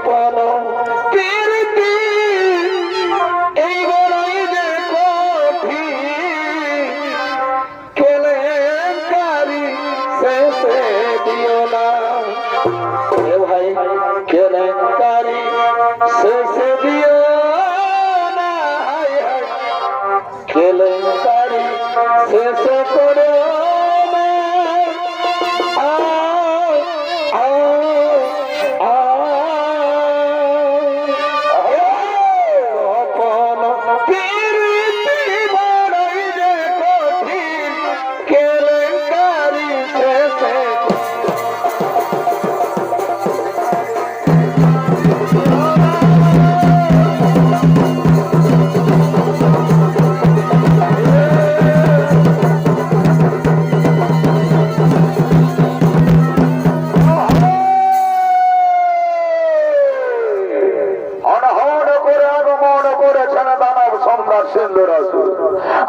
গোপন প্রীতি এই বড়ই যে কঠিন কেলেঙ্কারি শেষে দিও না এ ভাই কেলেঙ্কারি শেষে দিও না কেলেঙ্কারি শেষে করো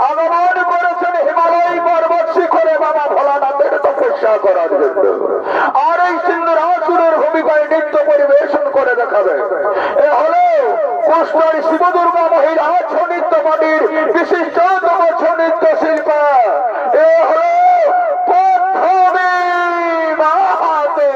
আগমন করেছেন হিমালয় পর্বত শিখরে বাবা ভোলানাথের তপস্যা করার জন্য আর এই সিন্ধুরাসুরের ভূমিকায় নৃত্য পরিবেশন করে দেখাবে এ হলো কুষ্টার শিব দুর্গা মহিলা ছৌ নৃত্য পার্টির বিশিষ্টতম ছৌ নৃত্য শিল্পা এ হলো পদ্মী মাহাতো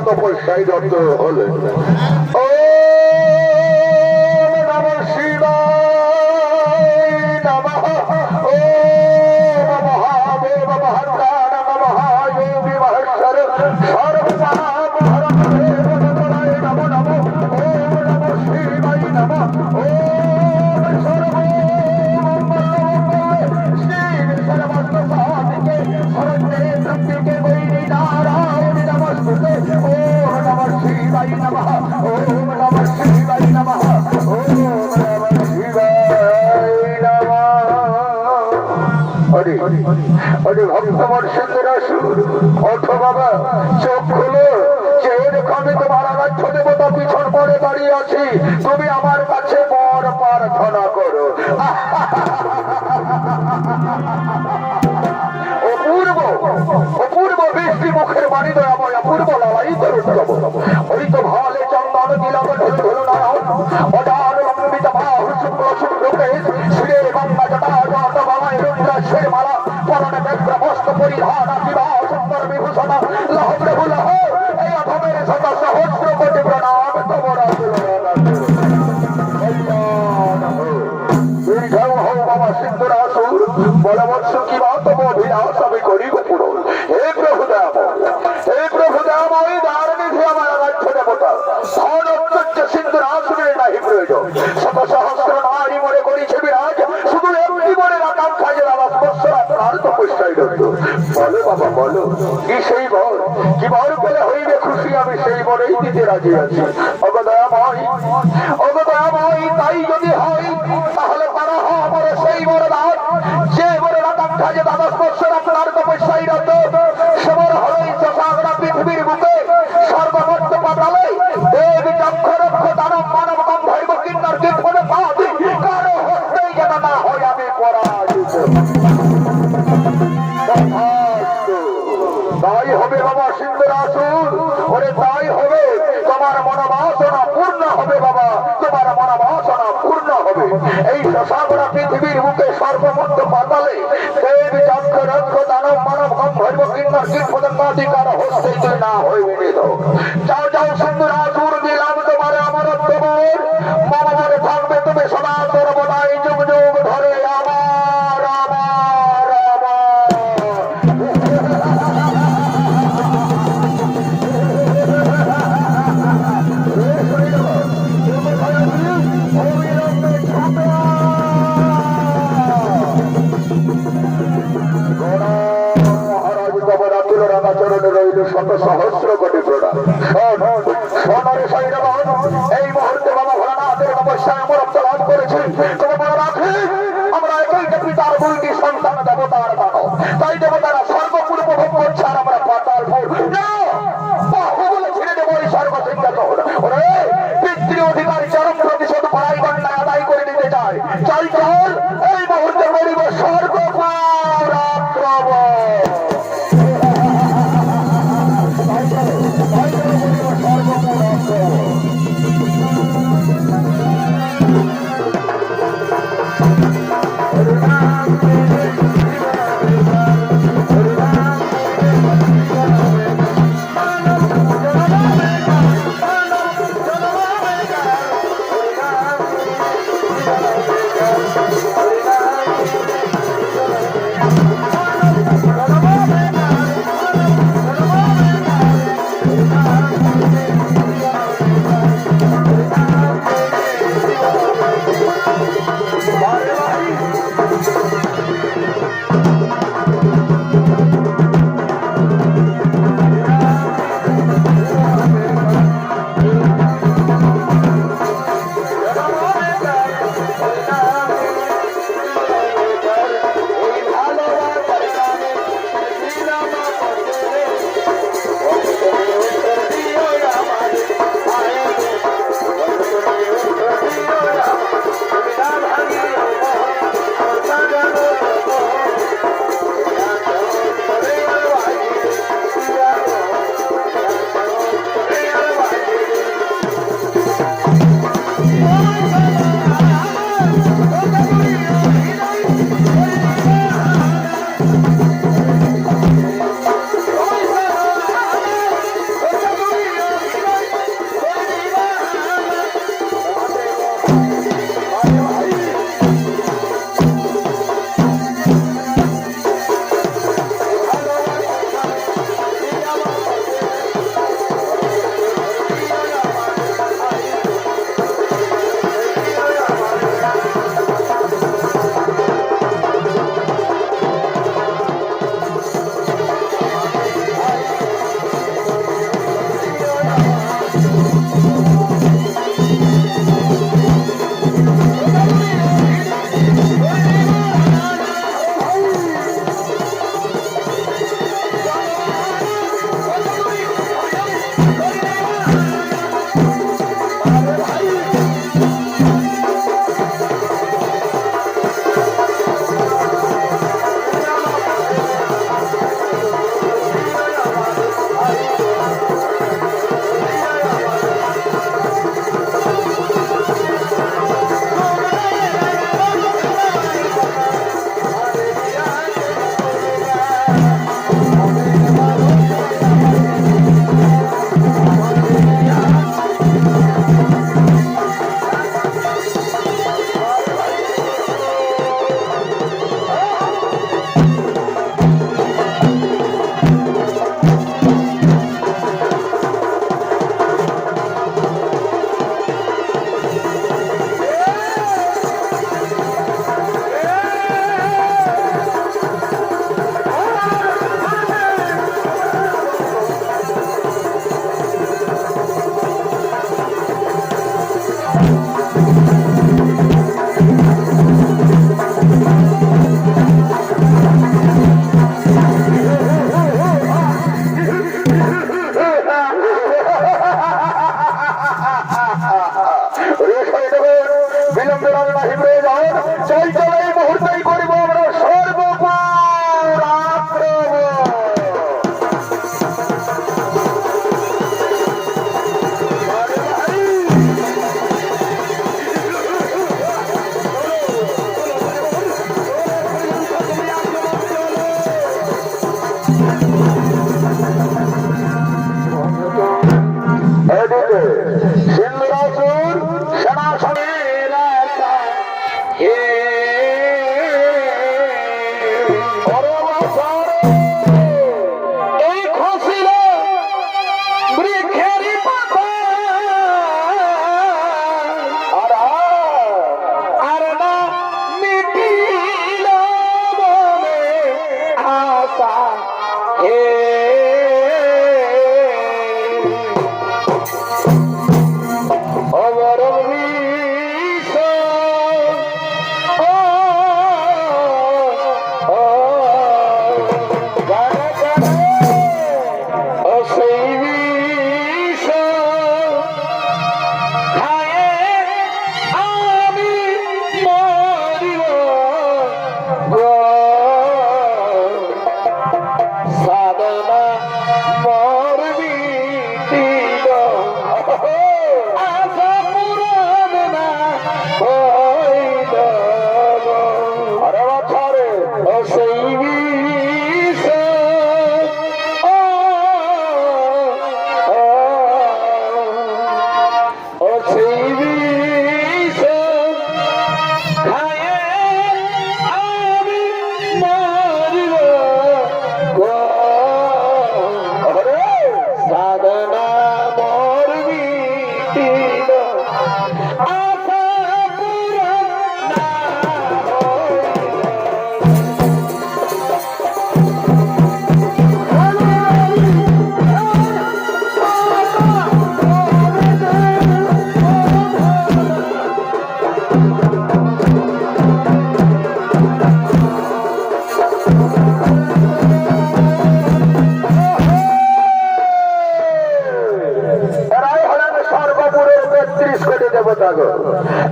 তপস্যায় রত হলেন। ও নমঃ শিবায় নমঃ। ও মহাদেব মহাত্মান মহাযোগী মহেশ্বর সর্বমহামহারায় নমো নমো। ও নমঃ শিবায় নমঃ। ও পিছন পরে দাঁড়িয়ে আছি, তুমি আমার কাছে বর প্রার্থনা করো। অপূর্ব অপূর্ব বৃষ্টি মুখের বাণী দয়াময় অপূর্ব লড়াই তরুণ হরিত ভালে চন্দন তিলক ঢোল ঢোল নয়ন অজান অমৃত বাহু শুক্ল শুক্লকে শ্রী গঙ্গা জটা জট বামায় রুদ্রাক্ষের মালা পরণে ব্যগ্র বস্ত্র পরিধান বিবাহ সুন্দর বিভূষণ লহ প্রভু লহ এই অধমের শত সহস্র কোটি প্রণাম তোমার বলবৎস কি বা তব অভিলাষ আমি করি গোপুরণ। হে প্রভু দয়াময়, হে প্রভু দয়াময়, দারনিধি আমার রাজ্য দেবতা ধন ঐশ্বর্য সিন্ধুর আসনের নাহি প্রয়োজন। শত সহস্র নারী মনে করিছে বিরাজ, শুধু একটি মনের আকাঙ্ক্ষা যে বাবা স্পর্শ আপনার তপস্যায় রত। বলো বাবা বলো, কি সেই বর, কি বর পেলে হইবে খুশি, আমি সেই বরেই দিতে রাজি আছি। অগদয়াময় অগদয়াময়, তাই যদি হয় তাহলে পারা আমার সেই বরদান, যে বরের আকাঙ্ক্ষা যে দ্বাদশ বৎসর আপনার তপস্যায় রত। সে বর হলেই সারা পৃথিবীর বুকে সর্বমত্ত পাতালে দেবী চক্ষ রক্ষ দানব মানব গন্ধর্ব কিন্নর কীর্তনে পাতি কারো হস্তেই যেন না হয় আমি পরাজিত। তাই হবে বাবা সিন্ধুরাসুর, ওরে তাই হবে, তোমার মনোবাসনা পূর্ণ হবে বাবা, তোমার মনোবাসনা পূর্ণ হবে। এই সারা পৃথিবীর বুকে সর্বমত্ত পাতালে দেবী চক্ষ রক্ষ দানব মানব গন্ধর্ব কিন্নর কীর্তনে পাতি কারো হস্তেই তুই না হইবে নিধ। যাও যাও সিন্ধুরাসুর, দিলাম তোমার অমরত্ব বর, মম মনে থাকবে তুমি সদা সর্বদাই যুগ যুগ ধরে আমার আমার আমার। শত সহস্র কোটি প্রণাম। সোনারে সৈন্যগণ, এই মুহূর্তে বাবা ভোলানাথের তপস্যায় অমরত্ব লাভ করেছি। তবে মনে রাখি, আমরা একইটা পিতার দুইটি সন্তান দেবতার দানব। তাই দেবতারা স্বর্গপুর উপভোগ করছে আর আমরা পাতালপুর। না, বাহুবলে ছেড়ে দেবো এই স্বর্গসিংহাসন। ওরে পিতৃ অধিকার চরম প্রতিশোধ পড়াই গণনায় আদায় করে দিতে চাই। চাই চল এই মুহূর্তে গরিব স্বর্গপুর আক্রমণ। সিন্ধুরাসুর সেনা সঙ্গে হে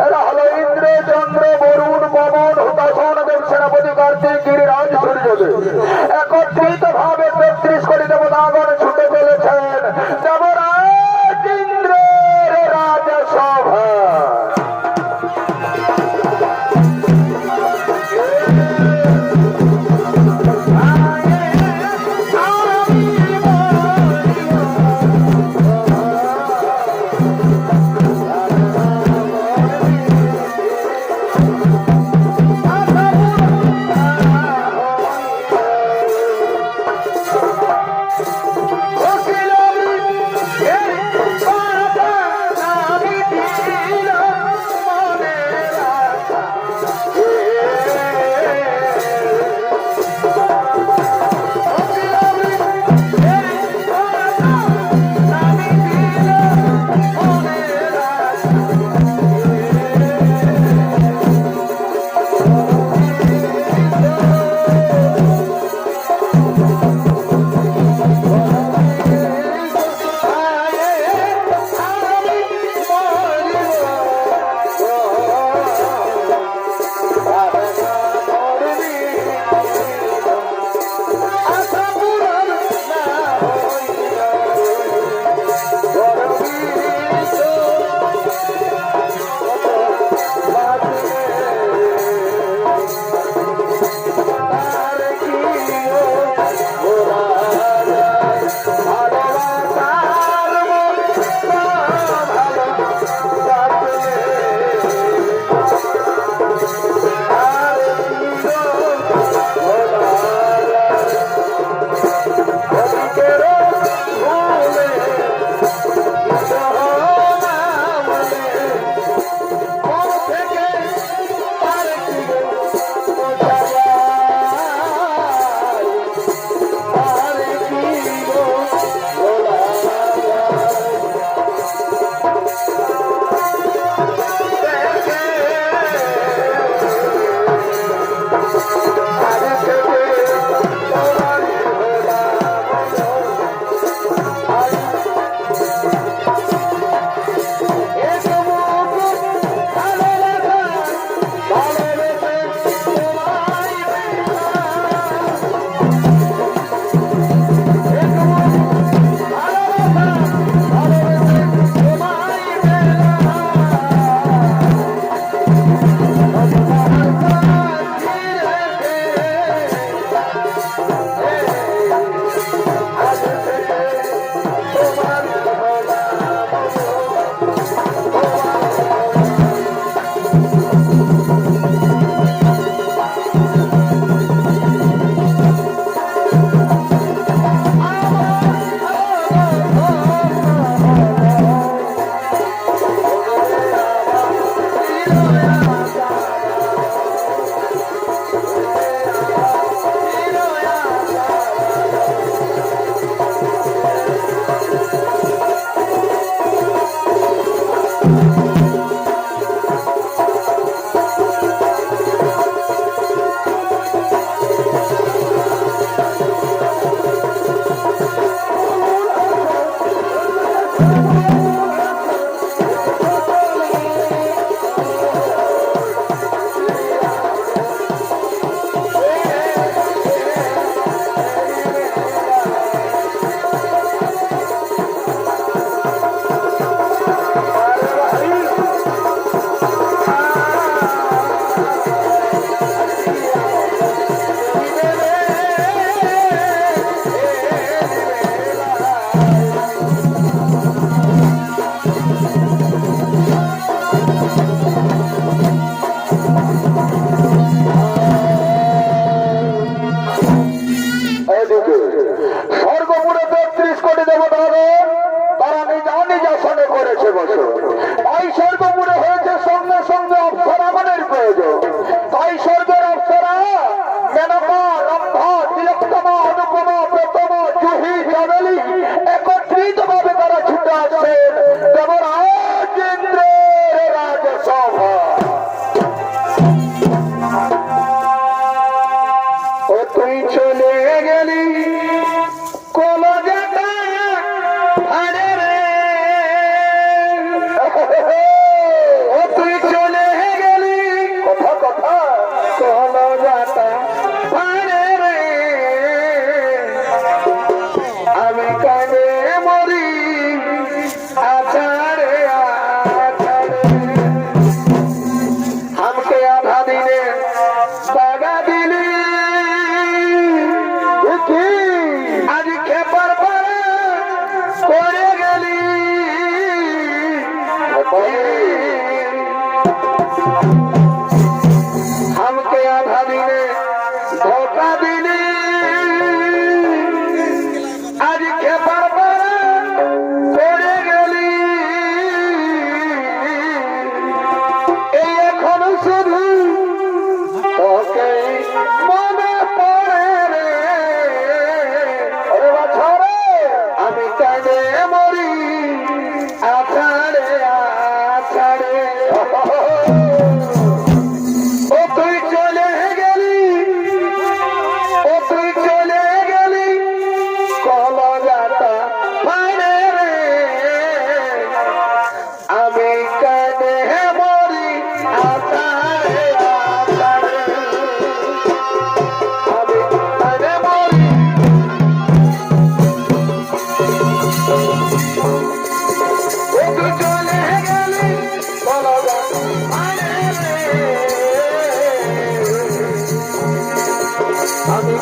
এরা হলো ইন্দ্র, চন্দ্র, বরুণ, পবন, হুতাসন এবং সেনাপতি কার্তিক, গিরিরাজ, সূর্যদেব। একত্রিত ভাবে ৩৩ কোটি দেবতাগণ ছুটে চলেছেন দেবরাজ ইন্দ্রের রাজসভা।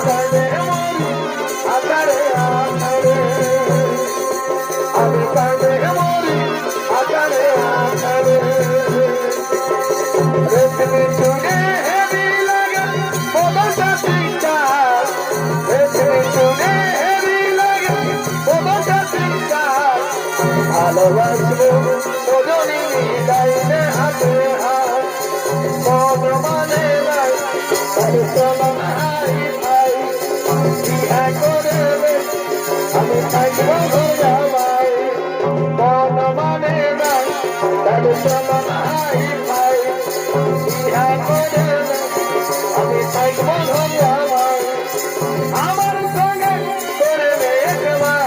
কাঁদে মরি আকারে আকারে, আমি কাঁদে মরি আকারে আকারে। রেশমি চুনে হেবি লাগে বদনটা ঠিকঠাক, রেশমি চুনে হেবি লাগে বদনটা ঠিকঠাক। ভালোবাসবো মজনী মিলাইলে হাতে হাত, মন মানে নাই তাই চলন হাই ভাই, বিহা করে আমি থাকবো ঘোরাবাই। মন মানে নাই তাই চলন হাই ভাই, বিহা করে আমি থাকবো ঘোরাবাই। আমার সঙ্গে করবে একবার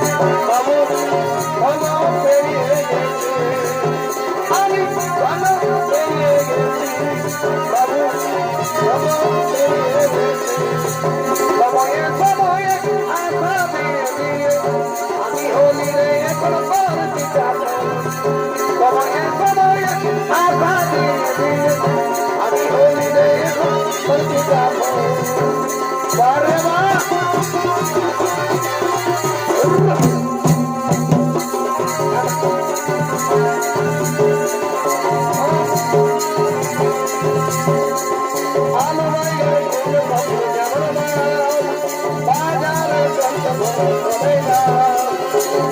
Bye. বাজারে চলতে না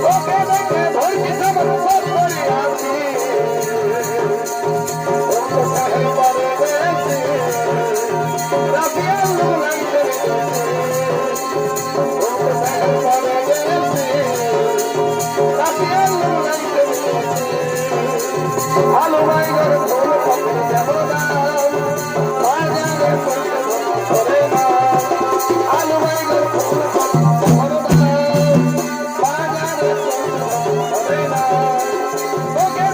ওকে দেখে ধরছি সবার পথ করে আছি ভালো ভাইগর ফুল পক্ষে যাব না বাজারে চলতে না ভালো ভাইগর ফুল পক্ষে যাব না বাজারে চলতে না ওকে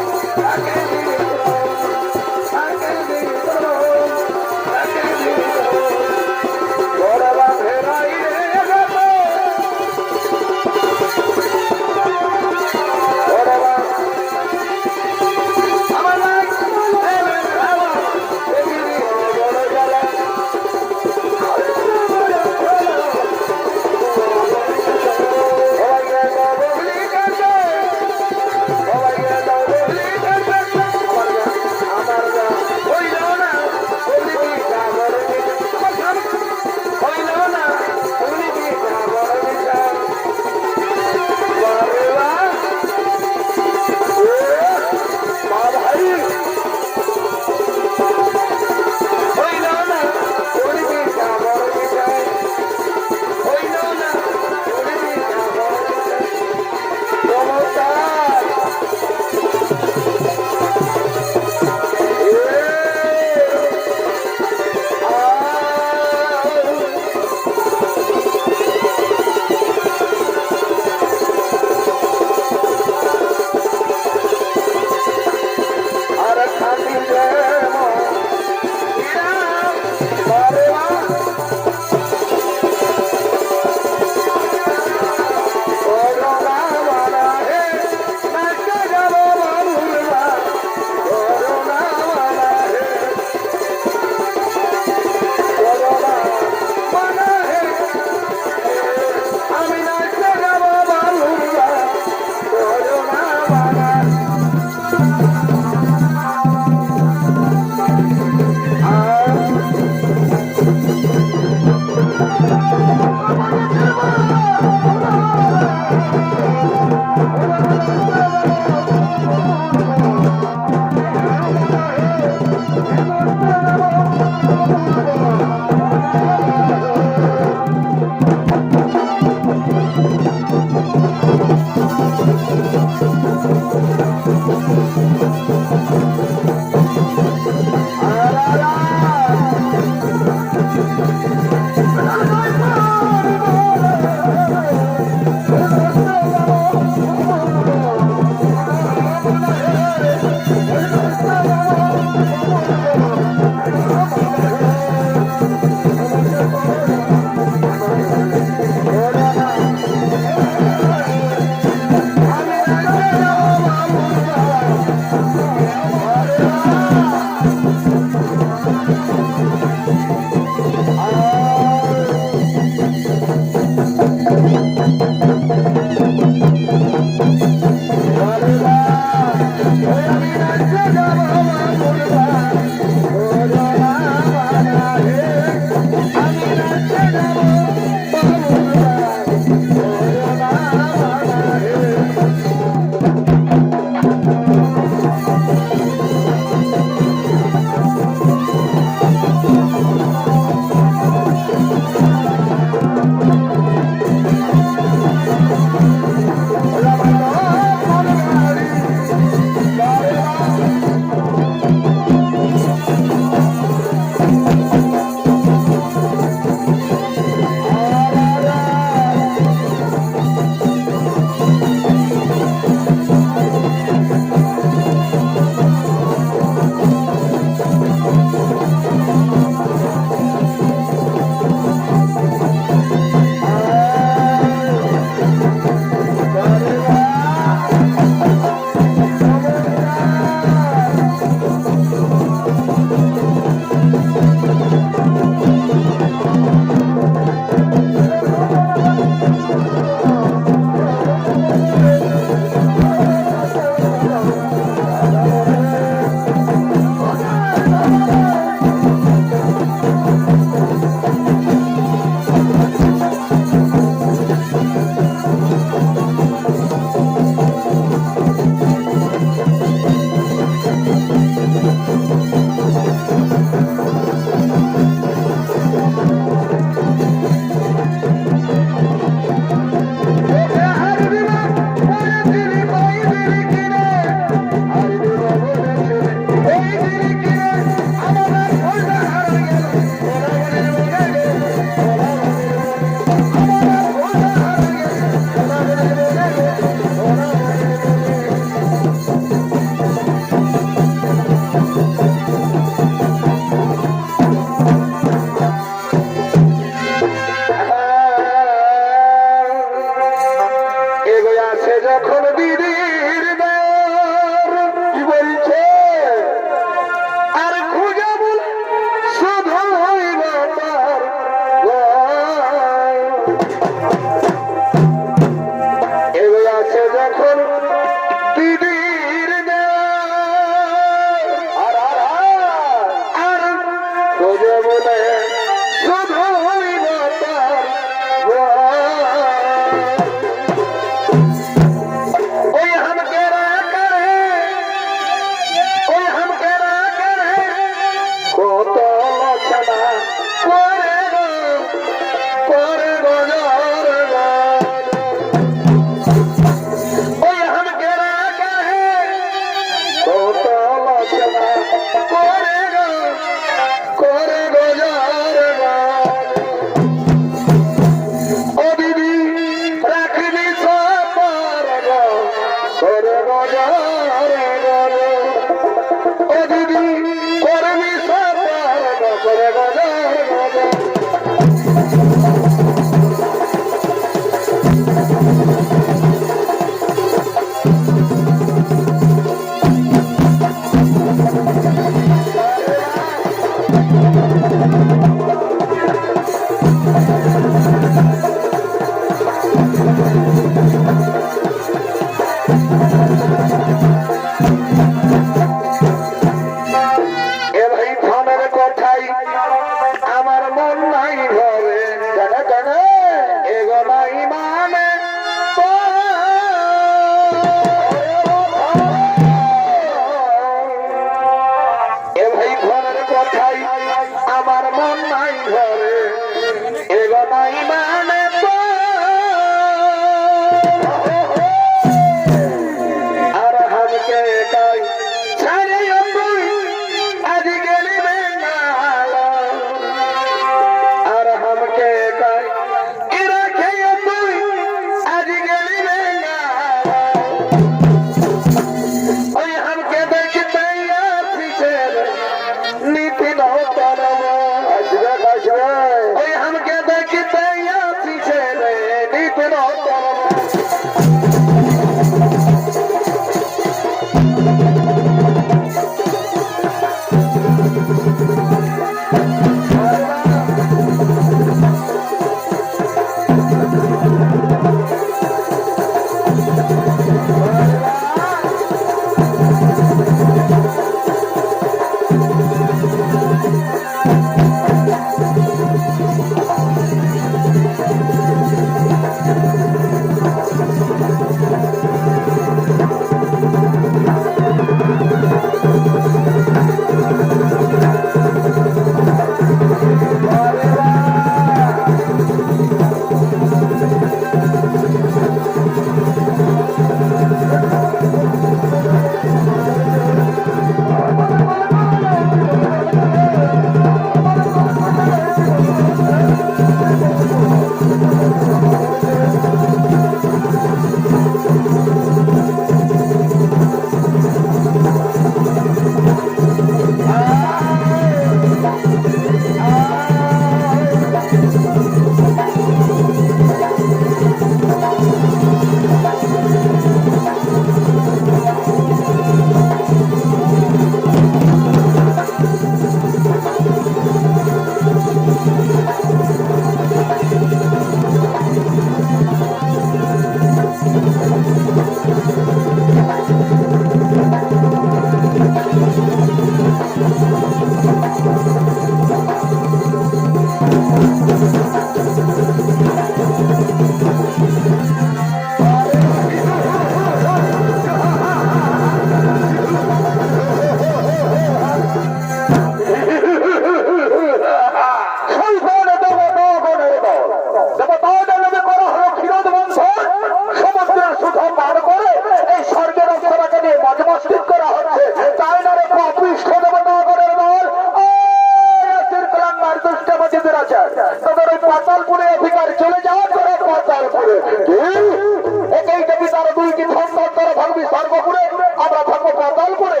এইটা পিতার দুইটি সন্তান তারা থাকবি স্বর্গপুরে, আমরা থাকবো পাতালপুরে।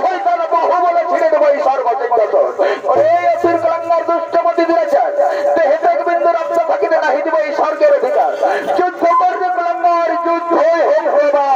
শয়তান বাহু বলে ছেড়ে দেবো এই স্বর্গ সিংহাসন। এই অসুর কলঙ্কার দুষ্টমতি দিয়েছে, দেহে এক বিন্দু রক্ত থাকিতে নাহি দিব এই স্বর্গের অধিকার। যুদ্ধ করবে কলঙ্কার, যুদ্ধ হইবা।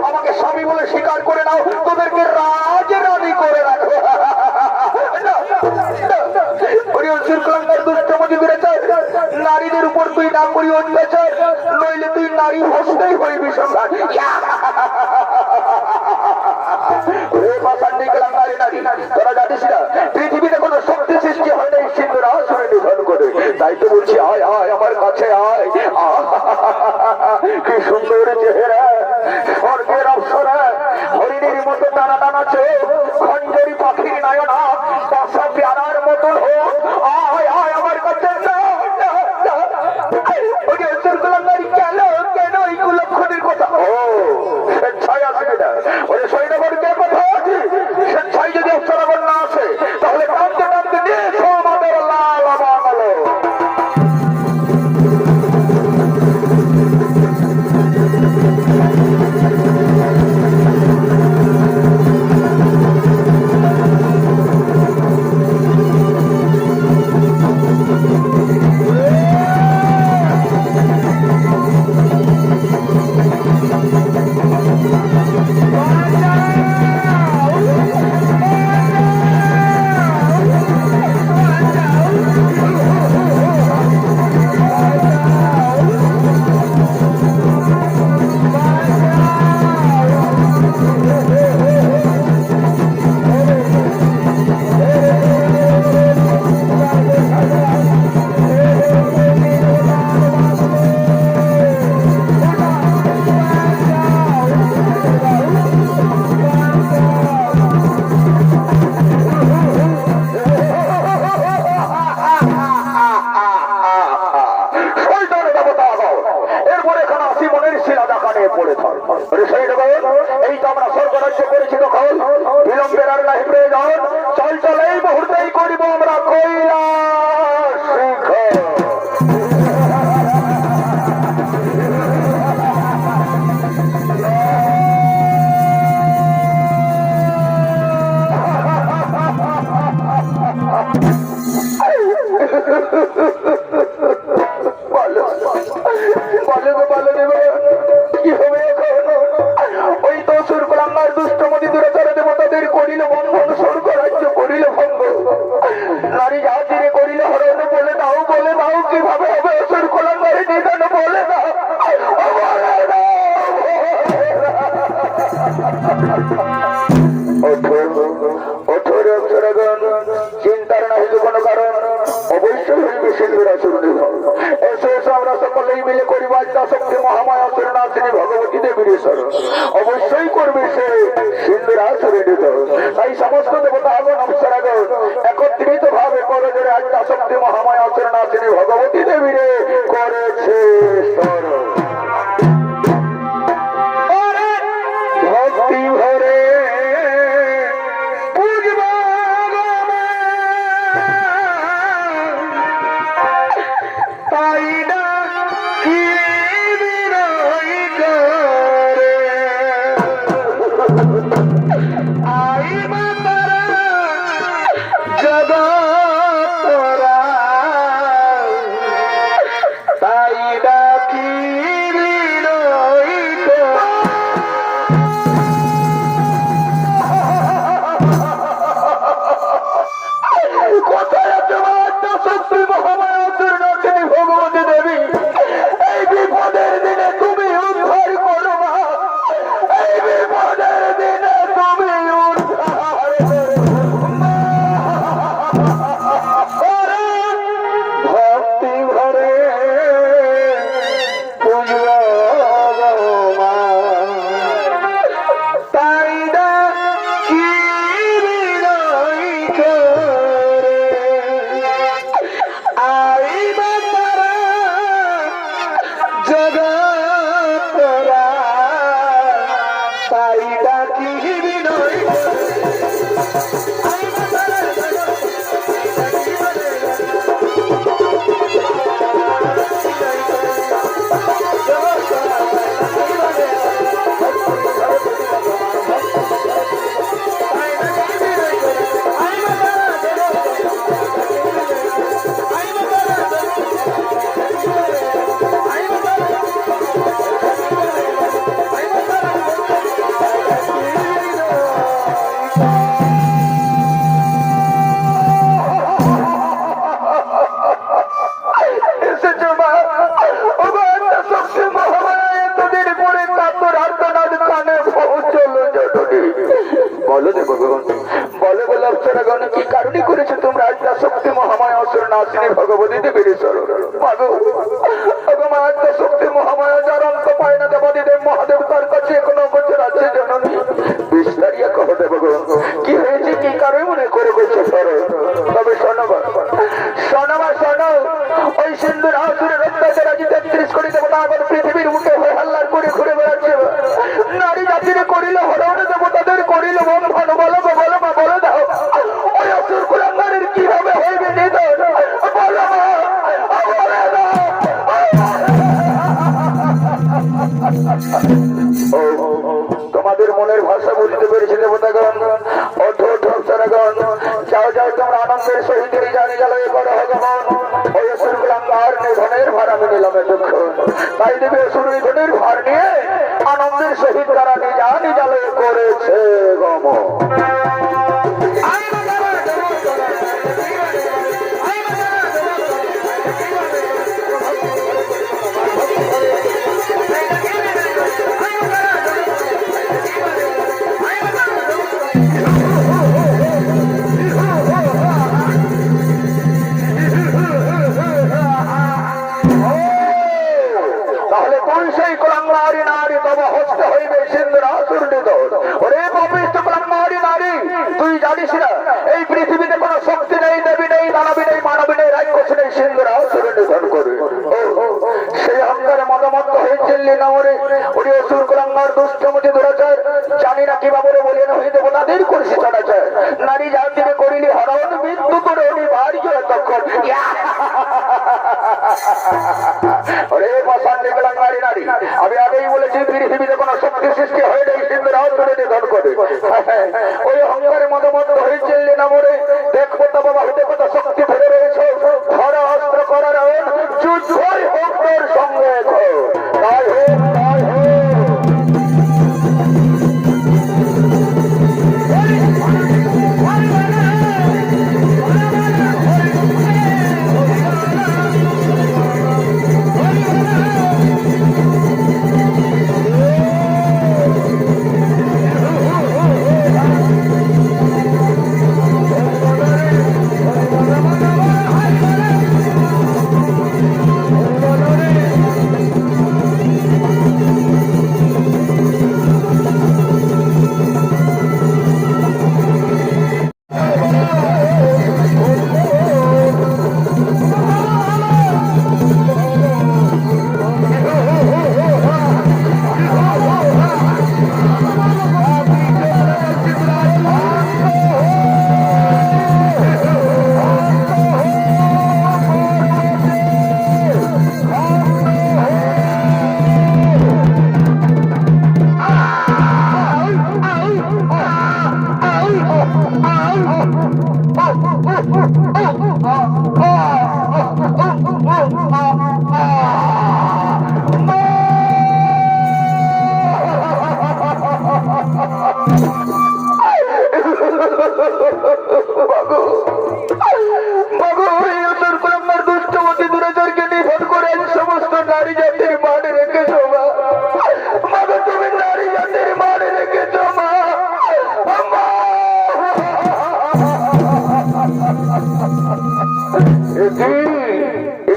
আমাকে স্বামী বলে স্বীকার করে নাও, তোদেরকে রাজ রানী করে রাখো। নারীদের উপর তুই না করি অত্যাচার, নইলে তুই নারী হস্তেই হইবি সন্ধান। তোরা জানিস না পৃথিবীতে কোন শক্তি সৃষ্টি হয় না এই সিন্ধুর আসরে নিধন করে। তাই তো বলছি আয় আয় আমার কাছে আয়। কি সুন্দর চেহারা, স্বর্গের অপসরা, হরিণীর মতো টানা টানা চোখ, খঞ্জরি পাখির নয়না, পাশা পেয়ারার মতন হোক। আয় আয় আমার কাছে। কেন কেন এই কুলক্ষণের কথা? ও স্বেচ্ছায় আসবে না, ওই সৈন্যগণকে কথা আছে। স্বেচ্ছায় যদি অপসরাগণ না আসে তাহলে টানতে টানতে নিয়ে আমাদের লাল বাঙালো। এই তো আমরা স্বর্গরাজ্য করেছি দখল, বিলম্বের আর নাহি প্রয়োজন। চল চল এই মুহূর্তেই করিব আমরা কৈলাস শিখর। কি হবে ওই তো সুর কলাঙ্গার দুষ্টমতি দুরাচার দেবতাদের করিল বন্ধন, স্বর্গ রাজ্য করিল ভঙ্গ। নারী জাতিরে করিল হরণ, বলে দাও কিভাবে হবে সুর কলাঙ্গারে নিধন, বলে দাও। চিন্তার না হইল কোনো কারণ, অবশ্যই হইবে সিন্ধুর আসুর নিধন। এসো এসো আমরা সকলেই মিলে করিব শক্তি মহামায়া আসুরনাথিনী ভগবতী দেবীর শরণ। অবশ্যই করবে সে সিন্ধুর আসুরে নিধন। তাই সমস্ত দেবতা আগন অপ্সরাগণ একত্রিত ভাবে করে জোরে আদ্যা শক্তি মহামায়া আসুরনাথিনী ভগবতী দেবীরে করেছে শরণ। ভক্তি ভরে পুজবা কোথায় আছে মা শক্তি মহামায়া নাচিনী ভগবতী দেবী? এই বিপদের দিনে তুমি উদ্ধার করো মা, এই বিপদের দিনে তুমি উদ্ধার করো। ভক্তি ভরে পুজো মা, তাই না কি বিনয় করে আইবা তারা জগৎরা, তাই না কি বিনয় আইবা তারা বলো দেব বলে বলে অপ্সরাগণ কি কারণে করেছে তোমরা আদ্যা শক্তি মহামায়া অসুর নাসিনী ভগবতী দেবীর স্মরণ? মা আদ্যা শক্তি মহামায়া যার অন্ত পায় না দেবাদিদেব মহাদেব তার কাছে এখনো গোচর আছে জননী। বিস্তারিয়া কহ দেবগণ কি হয়েছে, কি কারণে মনে করে বলছে সরো? তবে শোনবা শোনবা শোনো, ওই সিন্ধুর আসুরের অত্যাচার আজ 33 কোটি দেবতা আবার পৃথিবীর মুখে হয়ে হাল্লার করে ঘুরে বেড়াচ্ছে। নারী জাতিরে করিল হরণ, দেবতাদের করিল মন ভালো। বলো গো বলো মা, বলে দাও ওই অসুর কুলাঙ্গারের কিভাবে হইবে নিধন? বলো মা, বলে দাও। তোমাদের মনের ভাষা বুঝতে পেরেছি দেবতাগণ। ওঠো ওঠো অপ্সরাগণ, যাও যাও তোমরা আনন্দের সহিত নিজালয়ে করো ভগবান। ওই অসুর কুলাঙ্গার নিধনের ভার আমি নিলাম এতক্ষণ, তাই দেবে অসুর নিধনের ভার নিয়ে আনন্দের সহিত তারা নিজালয়ে করেছে গমন। তাহলে তুই সেই কুলাঙ্গারি নারী, তবে হস্তে হইবে সিন্ধুর আসুর নিধন। ওরে পাপিষ্ঠ কুলাঙ্গারি নারী, তুই জানিস না এই পৃথিবীতে কোনো শক্তি নেই, দেবী নেই, দানবী নেই, মানবী নেই, রাক্ষস নেই, সিন্ধুর আসুর নিধন করে। সেই অহংকারে মদমত্ত হয়েছিলি না ওরে? ওরে অসুর কুলাঙ্গার দুষ্টমতি দুরাচার, জানি না কিভাবে বলিয়ে হয়ে দেবতাদের করছি চড়াচার। নারী জাতিকে করিলি হরণ, মৃত্যু করে অনিবার্য তখন। ওরে পাষাণ্ডী কুলাঙ্গারি নারী, আমি আগেই বলেছি পৃথিবীতে কোনো শক্তি সৃষ্টি হয়ে নেই, সিন্ধুর আসুরে নিধন করে। ওই অহংকারে মদমত্ত হয়েছিলি না মোরে? দেখবো তো বাবা, দেখো তো শক্তি ধরে রয়েছে, ধরা অস্ত্র করার যুদ্ধই হোক তোর সঙ্গে, তাই হোক তাই হোক।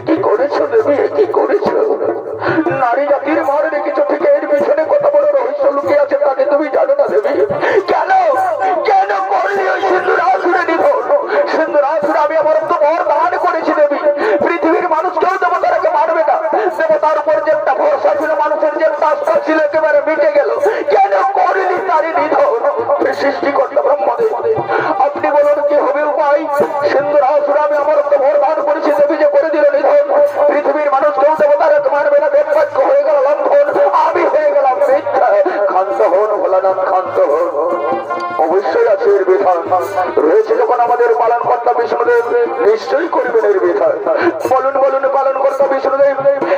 কি করেছো দেবী, কি করেছো? নারী জাতির মার রেখেছো থেকে এর পিছনে কত বড় রহস্য লুকিয়ে আছে তাকে তুমি জানো না দেবী? কেন কেন করলি ওই সিন্ধুর আসুরে নিধন? সিন্ধুর আসুরে আমি আমার তো বর দান করেছি দেবী। পৃথিবীর মানুষ কেউ দেবতারাকে মারবে না, দেবতার উপর যে একটা ভরসা ছিল, মানুষের যে একটা আস্থা ছিল একেবারে মিটে গেল। কেন করলি তারই নিধন? সৃষ্টিকর্তা ব্রহ্মদেব আপনি বলুন কি হবে উপায়? সিন্ধুর আসুরে আমি আমার তো বর দান করেছি দেবী, যে করে দিল নিধন। পৃথিবীর মানুষ কেউ দেবতারাকে মারবে না, দেববাক্য হয়ে গেল লঙ্ঘন, আমি হয়ে গেলাম মিথ্যা। ক্ষান্ত হন ভোলানাথ, ক্ষান্ত হন। অবশ্যই আছে এর বিধান রয়েছে, যখন আমাদের পালন কর্তা বিষ্ণুদেব নিশ্চয়ই করবেন এর বিধান। বলুন বলুন পালন কর্তা বিষ্ণুদেব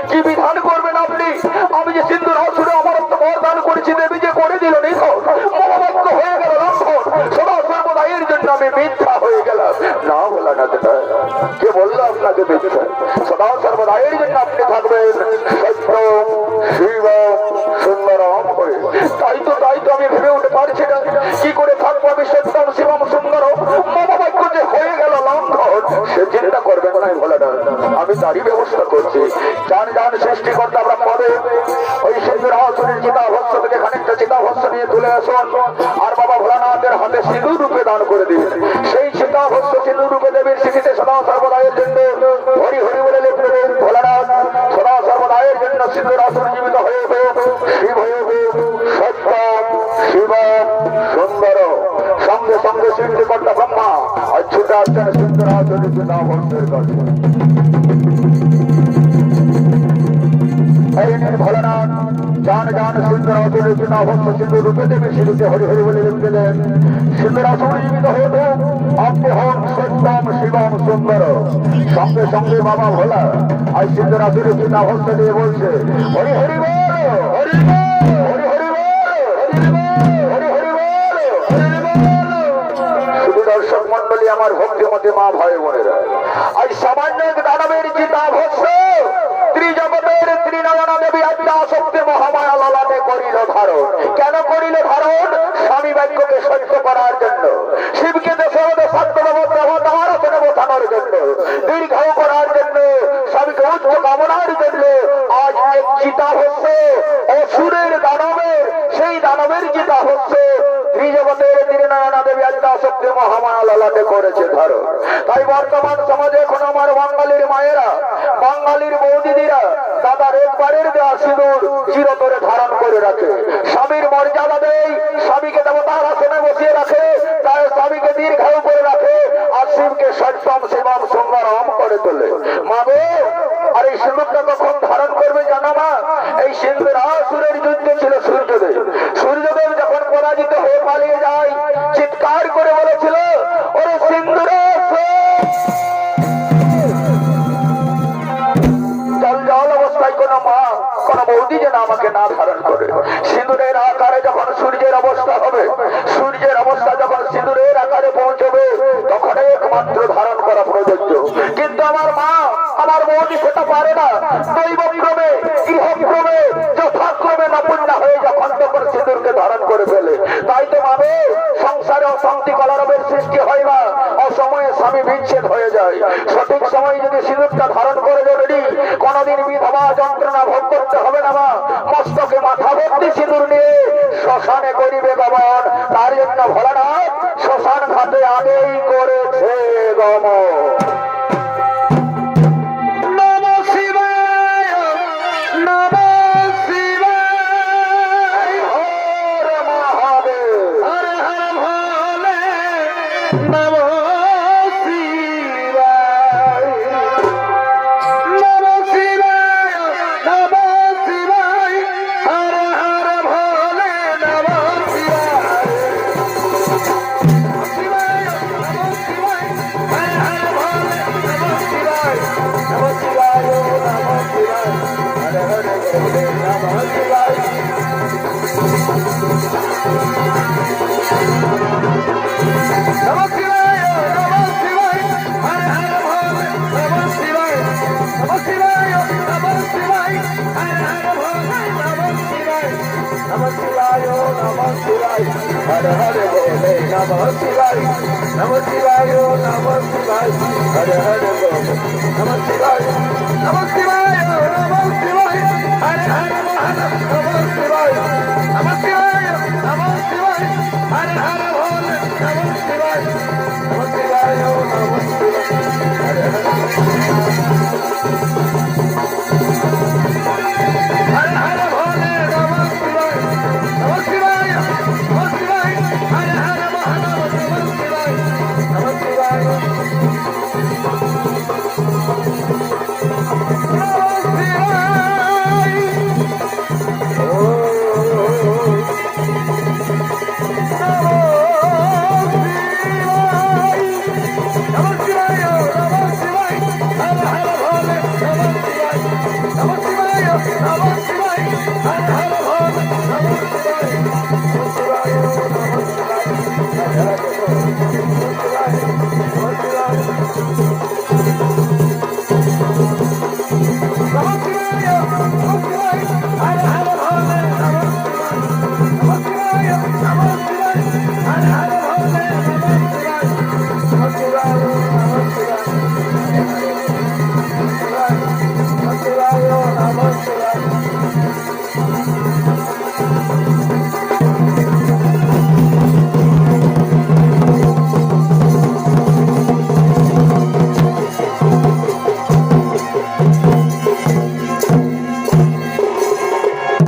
কি বিধান করবেন আপনি? আমি যে সিন্ধুর আসুরে আমার তো বর দান করেছি দেবী, যে করে দিল নিধন, মহাবাক্য হয়ে গেল লঙ্ঘন, সদা সর্বদা এর জন্য আমি মিথ্যা হয়ে গেলাম। না ভোলানাথ, কে বললো আপনাকে মিথ্যা? সদা সর্বদা এর জন্য আপনি থাকবেন সত্য শিব সুন্দরম হয়ে। তাই তো আমি ভেবে উঠতে পারছি না কি করে থাকবো আমি সত্যম শিবম সুন্দরম, মহাবাক্য যে হয়ে গেল লঙ্ঘন। সে চিন্তা করবেন না ভোলানাথ, আমি তারই ব্যবস্থা করছি। জান জান সৃষ্টিকর্তা ব্রহ্মদেব ওই সিন্ধুর আসুরের চিতাভস্য থেকে খানিকটা চিতাভস্য নিয়ে তুলে আসুন, আর বাবা ভোলানাথের হাতে সিঁদুর রূপে দান করে দিন। সেই চিতাভস্য সিঁদুর রূপে দেবীর স্মৃতিতে সদা সর্বদায়ের জন্য হরি হরি বলে লিখতে দেন। ভোলানাথ সদা সর্বদায়ের জন্য সিন্ধুর আসুর জীবিত হয়ে হোক, শিব হয়ে হোক, সত্যম শিব সুন্দর। সঙ্গে সঙ্গে সৃষ্টিকর্তা ব্রহ্মা অচ্ছুতা আসছেন সিন্ধুর আসুরের চিতাভস্যের কাছে। ভোলানাথ জান জান সিন্ধুর আসুরের চিতাভস্য সিন্ধুর রূপে দেবীর স্মৃতিতে হরি হরি বলে লিখতে দেন। সিন্ধুর আসুর জীবিত হয়ে হোক, আপনি হন সত্যম শিবম সুন্দর। সঙ্গে সঙ্গে বাবা ভোলা আজ সিন্ধুর আসুরের চিতাভস্য দিয়ে বলছে হরি হরি বল, হরি হরি হরি বল, হরি হরি বল, হরি বল। শুধু দর্শক মন্ডলী আমার ভক্তিমতী মা ভয় বোনেরা, আজ সামান্য দানবের চিতাভস্য ত্রিজগতের ত্রিনয়না দেবী আদ্যা শক্তি মহামায়া ললাটে করিল ধারণ। কেন করিল ধারণ? স্বামী বাক্যকে সত্য করার জন্য, শিবকে দেশে শান্ত দেবতার আসনে বসানোর জন্য, দীর্ঘায়ু করার জন্য, স্বামীকে উচ্চ কামনার জন্য আজ এক চিতাভস্য অসুরের দানবের, সেই দানবের চিতাভস্য ত্রিজগতের ত্রিনয়না দেবী আদ্যা শক্তি মহামায়া ললাটে করেছে ধারণ। তাই বর্তমান সমাজে এখন আমার বাঙালির মায়েরা, বাঙালির বৌদিদিরা দাদার একবারের দেওয়া সিঁদুর চিরতরে ধারণ করে রাখে, স্বামীর মর্যাদা দেয়, স্বামীকে দেবতার আসনে বসিয়ে রাখে, তাই স্বামীকে দীর্ঘায়ু করে রাখে, আর শিবকে সত্যম শিবম সুন্দরম করে তোলে। মা গো, আর এই সিঁদুরটা কখন ধারণ করবে জানো মা? এই সিঁদুর আসুরের যুদ্ধে ছিল সূর্যদেব। সূর্যদেব যখন পরাজিত হয়ে পালিয়ে যায়, চিৎকার করে বলেছিল ওরে সিঁদুর জল অবস্থায় কোন মা কোন বৌদি যেন আমাকে না ধারণ করে। সিঁদুরের আকারে যখন সূর্যের অবস্থা হবে, সূর্যের অবস্থা যখন সিঁদুরের আকারে পৌঁছবে, তখন একমাত্র ধারণ করা প্রযোজ্য। কিন্তু আমার মা, আমার বৌদি সেটা পারে না। দৈবক্রমে, গৃহক্রমে, যথাক্রমে নপুণ্যা হয়ে যখন তখন সিঁদুরকে ধারণ করে ফেলে। তাই তো ভাবে সংসারে অশান্তি কলরবের সৃষ্টি হয় না, অসময়ে স্বামী বিচ্ছেদ হয়ে যায়। সঠিক সময় যদি সিঁদুরটা ধারণ করে জরুরি, কোনদিন বিধবা যন্ত্রণা ভোগ করতে হবে না মা। মস্তকে মাথা ভর্তি সিঁদুর নিয়ে শ্মশানে করিবে গমন। তার জন্য ভোলানাথ শ্মশান ঘাটে আগেই করেছে গমন। Hare Hare Bole Namah Shivaya. Namah Shivaya, Namah Shivaya, Hare Hare Bolo. Namah Shivaya, Namah Shivaya, Namah Shivaya, Hare Hare Mahadev. Namah Shivaya, Namah Shivaya, Namah Shivaya, Hare Hare Bolo. Namah Shivaya, Namah Shivaya, Namah Shivaya, Hare Hare. Hare Hare Bole, Namah Shivaya, Namah Shivaya, Namah Shivaya, Hare Hare Mahadev. Namah Shivaya, Namah Shivaya, Namah Shivaya.